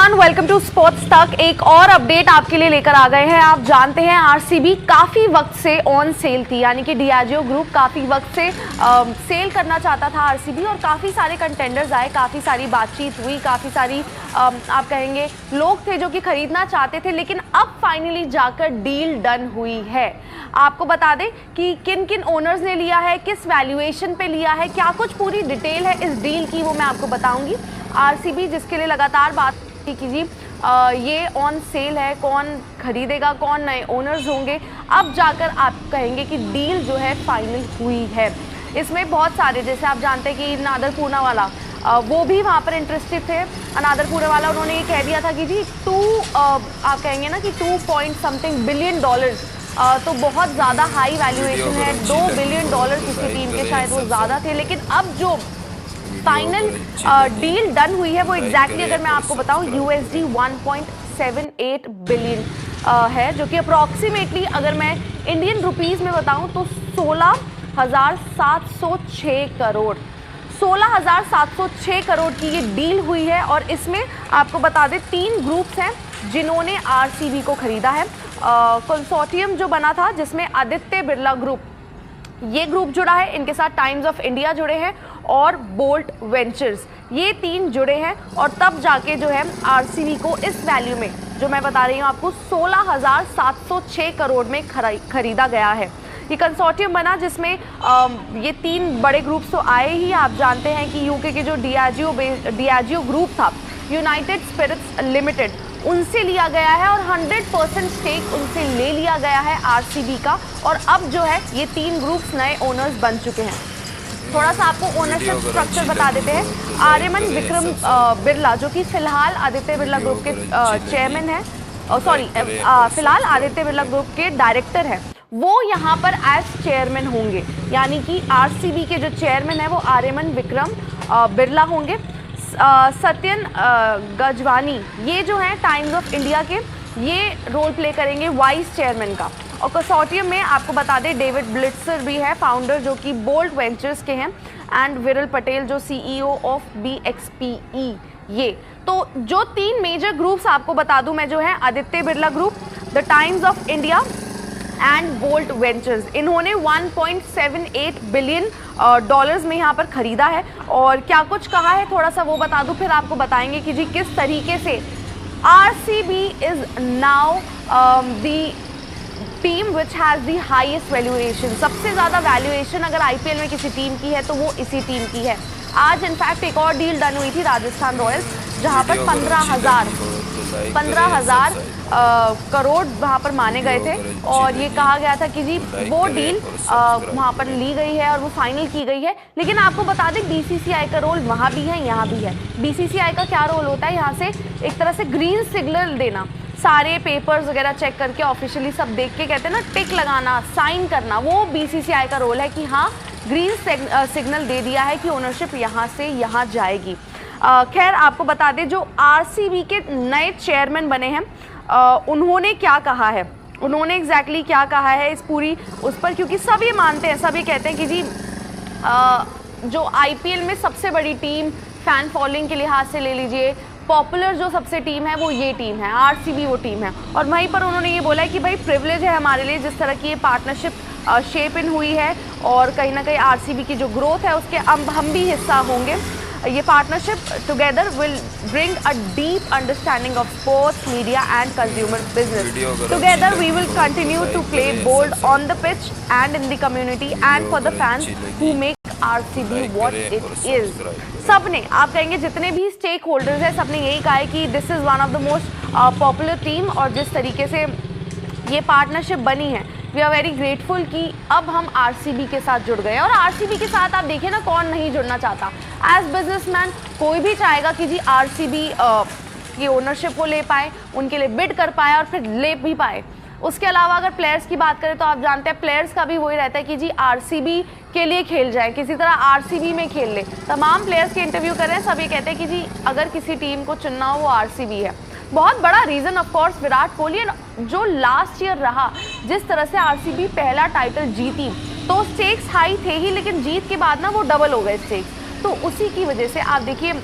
Everyone, welcome to sports तक। एक और अपडेट आपके लिए लेकर आ गए हैं। आप जानते हैं आरसीबी काफ़ी वक्त से ऑन सेल थी, यानी कि डियाजियो ग्रुप काफ़ी वक्त से सेल करना चाहता था आरसीबी, और काफ़ी सारे कंटेंडर्स आए, काफ़ी सारी बातचीत हुई, काफ़ी सारी आप कहेंगे लोग थे जो कि खरीदना चाहते थे, लेकिन अब फाइनली जाकर डील डन हुई है। आपको बता दें कि किन किन ओनर्स ने लिया है, किस वैल्यूएशन पे लिया है, क्या कुछ पूरी डिटेल है इस डील की, वो मैं आपको बताऊंगी। आरसीबी जिसके लिए लगातार बात की जी ये ऑन सेल है, कौन खरीदेगा, कौन नए ओनर्स होंगे, अब जाकर आप कहेंगे कि डील जो है फाइनल हुई है। इसमें बहुत सारे, जैसे आप जानते हैं कि नादर पूनावाला वो भी वहाँ पर इंटरेस्टेड थे। नादर पूनावाला उन्होंने ये कह दिया था कि जी आप कहेंगे ना कि 2 बिलियन डॉलर्स, तो बहुत ज़्यादा हाई वैल्यूएशन है। $2 बिलियन किसी टीम के शायद वो ज़्यादा थे, लेकिन अब जो फाइनल डील डन हुई है वो एग्जैक्टली अगर मैं आपको बताऊं USD 1.78 बिलियन है, जो कि अप्रॉक्सीमेटली अगर मैं इंडियन रुपीस में बताऊं तो 16,706 करोड़ 16,706 करोड़ की ये डील हुई है। और इसमें आपको बता दें 3 ग्रुप्स हैं जिन्होंने आरसीबी को खरीदा है। कंसोर्टियम जो बना था जिसमें आदित्य बिरला ग्रुप, ये ग्रुप जुड़ा है, इनके साथ टाइम्स ऑफ इंडिया जुड़े हैं और बोल्ट वेंचर्स, ये 3 जुड़े हैं, और तब जाके जो है आरसीबी को इस वैल्यू में जो मैं बता रही हूँ आपको 16,706 करोड़ में खरीदा गया है। ये कंसोर्टियम बना जिसमें ये 3 बड़े ग्रुप्स तो आए ही। आप जानते हैं कि यूके के जो डियाजियो ग्रुप था, यूनाइटेड स्पिरिट्स लिमिटेड, उनसे लिया गया है और 100% स्टेक उनसे ले लिया गया है आरसीबी का। और अब जो है ये 3 ग्रुप्स नए ओनर्स बन चुके हैं। थोड़ा सा आपको ओनरशिप स्ट्रक्चर बता देते हैं। आर्यमन विक्रम बिरला जो कि फिलहाल आदित्य बिरला ग्रुप के चेयरमैन है, फिलहाल आदित्य बिरला ग्रुप के डायरेक्टर है, वो यहाँ पर एज चेयरमैन होंगे, यानी कि आरसीबी के जो चेयरमैन है वो आर्यमन विक्रम बिरला होंगे। सत्यन गजवानी ये जो है टाइम्स ऑफ इंडिया के, ये रोल प्ले करेंगे वाइस चेयरमैन का। और कंसोर्टियम में आपको बता दें डेविड ब्लिट्जर भी है, फाउंडर जो कि बोल्ट वेंचर्स के हैं, एंड विरल पटेल जो CEO ऑफ BXPE। ये तो जो 3 मेजर ग्रुप्स आपको बता दूं मैं, जो है Aditya Birla group, the times of India and bolt ventures, इन्होंने 1.78 बिलियन डॉलर्स में यहाँ पर खरीदा है। और क्या कुछ कहा है थोड़ा सा वो बता दूं, फिर आपको बताएंगे कि जी किस तरीके से RCB is now the team which has the highest valuation. सबसे ज़्यादा वैल्यूएशन अगर आईपीएल में किसी टीम की है तो वो इसी टीम की है। आज इनफैक्ट एक और डील डन हुई थी राजस्थान रॉयल्स, जहां पर 15,000 करोड़ वहां पर माने गए थे, और ये कहा गया था कि जी वो डील वहां पर ली गई है और वो फाइनल की गई है। लेकिन आपको बता दें बीसीसीआई का रोल वहां भी है, यहाँ भी है। बीसीसीआई का क्या रोल होता है, यहाँ से एक तरह से ग्रीन सिग्नल देना, सारे पेपर्स वगैरह चेक करके ऑफिशियली सब देख के कहते हैं ना, टिक लगाना, साइन करना, वो बीसीसीआई का रोल है कि हाँ ग्रीन सिग्नल दे दिया है कि ओनरशिप यहाँ से यहाँ जाएगी। खैर आपको बता दें जो आरसीबी के नए चेयरमैन बने हैं उन्होंने क्या कहा है, उन्होंने एग्जैक्टली क्या कहा है इस पूरी उस पर, क्योंकि सब ये मानते हैं, सब ये कहते हैं कि जी जो आईपीएल में सबसे बड़ी टीम, फैन फॉलोइंग के लिहाज से ले लीजिए, पॉपुलर जो सबसे टीम है वो ये टीम है, आरसीबी वो टीम है। और वहीं पर उन्होंने ये बोला है कि भाई प्रिविलेज है हमारे लिए जिस तरह की ये पार्टनरशिप शेप इन हुई है, और कहीं ना कहीं आरसीबी की जो ग्रोथ है उसके हम भी हिस्सा होंगे। ये partnership together will bring a deep understanding of sports, media and consumer business. Together we will continue to play bold on the pitch and in the community and for the fans who make RCB what it is. सबने, आप कहेंगे जितने भी stake holders हैं, सबने यही कहा है कि this is one of the most popular team, और जिस तरीके से ये पार्टनरशिप बनी है वी आर वेरी ग्रेटफुल कि अब हम आरसीबी के साथ जुड़ गए। और आरसीबी के साथ आप देखिए ना, कौन नहीं जुड़ना चाहता। एज बिजनेसमैन कोई भी चाहेगा कि जी आरसीबी की ओनरशिप को ले पाए, उनके लिए बिड कर पाए और फिर ले भी पाए। उसके अलावा अगर प्लेयर्स की बात करें तो आप जानते हैं प्लेयर्स का भी वही रहता है कि जी आरसीबी के लिए खेल जाए, किसी तरह आरसीबी में खेल ले। तमाम प्लेयर्स के इंटरव्यू कर रहे हैं, सब ये कहते हैं कि जी अगर किसी टीम को चुनना हो वो आरसीबी है। बहुत बड़ा reason of course Virat Kohli, जो लास्ट ईयर रहा, जिस तरह से आरसीबी पहला टाइटल जीती तो स्टेक्स हाई थे ही, लेकिन जीत के बाद ना वो डबल हो गए स्टेक्स। तो उसी की वजह से आप देखिए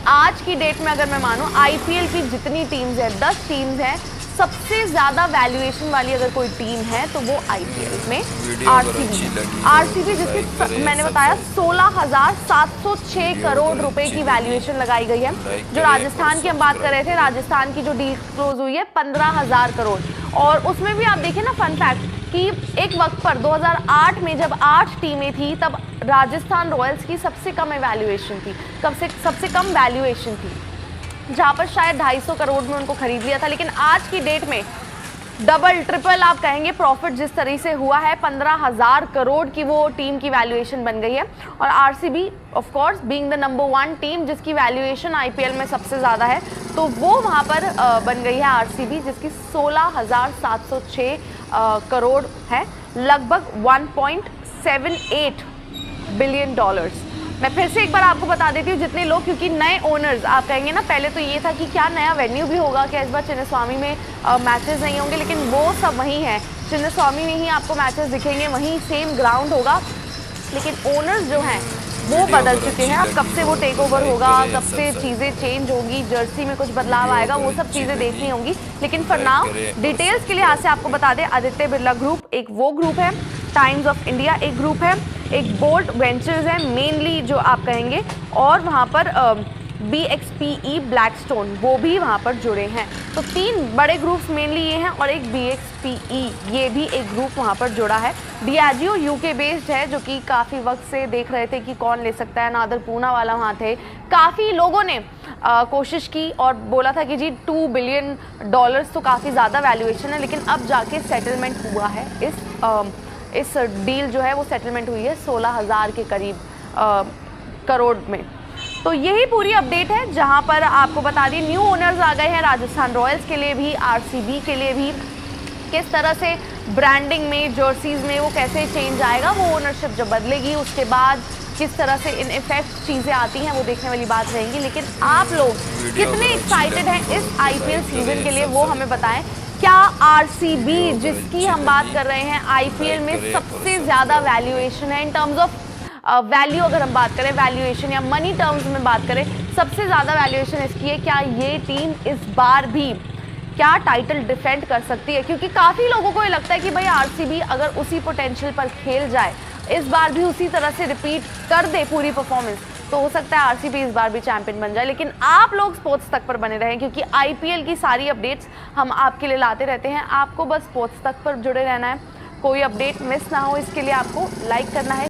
आज की डेट में अगर मैं मानूं, आईपीएल की जितनी टीम्स हैं, 10 टीम्स हैं, सबसे ज्यादा वैल्यूएशन वाली अगर कोई टीम है तो वो आईपीएल में आरसीबी जिसकी मैंने बताया 16,706 करोड़ रुपए की वैल्यूएशन लगाई गई है। जो राजस्थान की हम बात कर रहे थे, राजस्थान की जो डील क्लोज हुई है 15,000 करोड़। और उसमें भी आप देखिए ना, फन फैक्ट कि एक वक्त पर 2008 में जब 8 टीमें थी, तब राजस्थान रॉयल्स की सबसे कम वैल्यूएशन थी, सबसे कम वैल्यूएशन थी, जहां पर शायद 250 करोड़ में उनको खरीद लिया था। लेकिन आज की डेट में डबल ट्रिपल आप कहेंगे प्रॉफिट जिस तरह से हुआ है, 15,000 करोड़ की वो टीम की वैल्यूएशन बन गई है। और RCB of course being the number 1 team जिसकी वैल्यूएशन आईपीएल में सबसे ज़्यादा है, तो वो वहाँ पर बन गई है आरसीबी, जिसकी 16,706 करोड़ है, लगभग 1.78 बिलियन डॉलर्स। मैं फिर से एक बार आपको बता देती हूँ जितने लोग, क्योंकि नए ओनर्स आप कहेंगे ना, पहले तो ये था कि क्या नया वेन्यू भी होगा, क्या इस बार चिन्नस्वामी में मैचेस नहीं होंगे, लेकिन वो सब वहीं है, चिन्नस्वामी में ही आपको मैचेस दिखेंगे, वहीं सेम ग्राउंड होगा, लेकिन ओनर्स जो हैं वो बदल चुके हैं। अब कब से वो टेक ओवर होगा, कब से चीज़ें चेंज होगी, जर्सी में कुछ बदलाव आएगा, वो सब चीज़ें देखनी होंगी। लेकिन फॉर नाउ डिटेल्स के लिहाज से आपको बता दें, आदित्य बिरला ग्रुप एक वो ग्रुप है, टाइम्स ऑफ इंडिया एक ग्रुप है, एक बोल्ट वेंचर्स है मेनली जो आप कहेंगे, और वहाँ पर BXPE ब्लैकस्टोन वो भी वहाँ पर जुड़े हैं। तो 3 बड़े ग्रुप्स मेनली ये हैं, और एक BXPE ये भी एक ग्रुप वहाँ पर जुड़ा है। डियाजियो यूके बेस्ड है, जो कि काफ़ी वक्त से देख रहे थे कि कौन ले सकता है, नादर पूना वाला वहाँ थे, काफ़ी लोगों ने कोशिश की और बोला था कि जी $2 बिलियन तो काफ़ी ज़्यादा वैल्यूएशन है, लेकिन अब जाके सेटलमेंट हुआ है, इस डील जो है वो सेटलमेंट हुई है 16,000 के करीब करोड़ में। तो यही पूरी अपडेट है, जहां पर आपको बता दिए न्यू ओनर्स आ गए हैं राजस्थान रॉयल्स के लिए भी, आरसीबी के लिए भी। किस तरह से ब्रांडिंग में, जर्सीज में वो कैसे चेंज आएगा, वो ओनरशिप जब बदलेगी उसके बाद किस तरह से इन इफेक्ट चीज़ें आती हैं, वो देखने वाली बात रहेंगी। लेकिन आप लोग कितने एक्साइटेड हैं इस आईपीएल सीजन के लिए, वो हमें बताएं। क्या आरसीबी जिसकी हम बात कर रहे हैं आईपीएल में सबसे ज़्यादा वैल्यूएशन है, इन टर्म्स ऑफ वैल्यू अगर हम बात करें, वैल्यूएशन या मनी टर्म्स में बात करें, सबसे ज़्यादा वैल्यूएशन इसकी है, क्या ये टीम इस बार भी क्या टाइटल डिफेंड कर सकती है? क्योंकि काफ़ी लोगों को ये लगता है कि भाई आरसीबी अगर उसी पोटेंशियल पर खेल जाए, इस बार भी उसी तरह से रिपीट कर दे पूरी परफॉर्मेंस, तो हो सकता है आरसीबी इस बार भी चैंपियन बन जाए। लेकिन आप लोग स्पोर्ट्स तक पर बने रहें, क्योंकि आईपीएल की सारी अपडेट्स हम आपके लिए लाते रहते हैं। आपको बस स्पोर्ट्स तक पर जुड़े रहना है, कोई अपडेट मिस ना हो, इसके लिए आपको लाइक करना है।